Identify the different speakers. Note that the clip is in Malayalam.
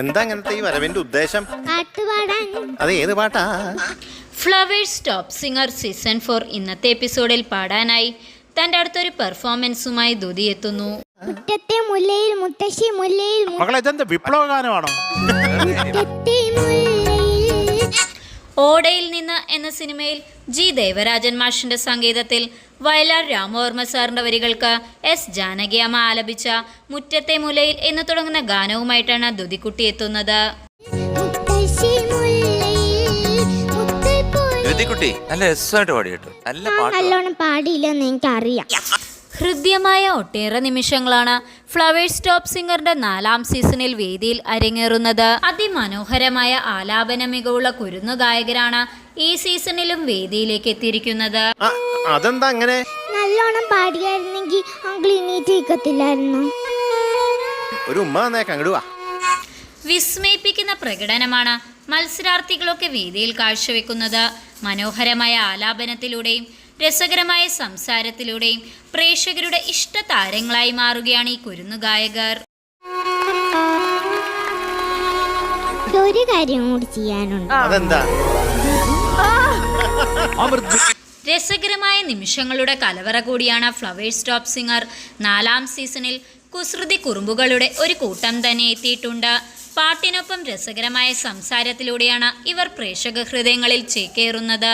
Speaker 1: എന്താ അങ്ങനത്തെ ഈ വരവിന്റെ ഉദ്ദേശം? അത് ഏത് പാട്ടാ?
Speaker 2: ഫ്ലവേഴ്സ് ടോപ്പ് സിംഗർ സീസൺ 4 ഇന്നത്തെ എപ്പിസോഡിൽ പാടാനായി തന്റെ അടുത്തൊരു പെർഫോമൻസുമായി ദുതി എത്തുന്നു.
Speaker 3: മുറ്റത്തെ മുല്ലയിൽ മുത്തശ്ശി മുല്ലയിൽ
Speaker 4: മകളെ ഇതെന്താ വിപ്ലവ ഗാനമാണോ?
Speaker 2: ഓടയിൽ നിന്ന് എന്ന സിനിമയിൽ ജി ദേവരാജൻ മാഷിന്റെ സംഗീതത്തിൽ വയലാർ രാമവർമ്മ സാറിന്റെ വരികൾക്ക് എസ് ജാനകിയമ്മ ആലപിച്ച മുറ്റത്തെ മുലയിൽ എന്ന് തുടങ്ങുന്ന ഗാനവുമായിട്ടാണ് ദുതിക്കുട്ടി എത്തുന്നത്.
Speaker 3: നല്ലോണം പാടിയില്ലെന്ന് എനിക്കറിയാം.
Speaker 2: ഹൃദ്യമായ ഒട്ടേറെ നിമിഷങ്ങളാണ് ഫ്ലവേഴ്സ് ടോപ്പ് സിംഗറിന്റെ 4ാം സീസണിൽ വേദിയിൽ അരങ്ങേറുന്നത്. അതിമനോഹരമായ ആലാപന മികവുള്ള കുരുന്നു ഗായകരാണ് ഈ സീസണിലും വേദിയിലേക്ക് എത്തിയിരിക്കുന്നത്.
Speaker 1: അതെന്താ അങ്ങനെ?
Speaker 3: നല്ലോണം പാടിയായിരുന്നെങ്കിൽ അങ്കിൾ ഇനീറ്റ് നിൽക്കത്തില്ലായിരുന്നു.
Speaker 1: ഒരു ഉമ്മ അങ്ങടുവാ.
Speaker 2: വിസ്മയിപ്പിക്കുന്ന പ്രകടനമാണ് മത്സരാർത്ഥികളൊക്കെ വേദിയിൽ കാഴ്ചവെക്കുന്നത്. മനോഹരമായ ആലാപനത്തിലൂടെയും രസകരമായ സംസാരത്തിലൂടെയും പ്രേക്ഷകരുടെ ഇഷ്ട താരങ്ങളായി മാറുകയാണ് ഈ കുരുന്നു ഗായകർ.
Speaker 3: ഒരു കാര്യം കൂടി ചെയ്യാനുണ്ട്.
Speaker 1: അതെന്താ?
Speaker 2: രസകരമായ നിമിഷങ്ങളുടെ കലവറ കൂടിയാണ് ഫ്ലവേഴ്സ് ടോപ്പ് സിംഗർ. 4ാം സീസണിൽ കുസൃതി കുറുമ്പുകളുടെ ഒരു കൂട്ടം തന്നെ എത്തിയിട്ടുണ്ട്. പാട്ടിനൊപ്പം രസകരമായ സംസാരത്തിലൂടെയാണ് ഇവർ പ്രേക്ഷക ഹൃദയങ്ങളിൽ ചേക്കേറുന്നത്.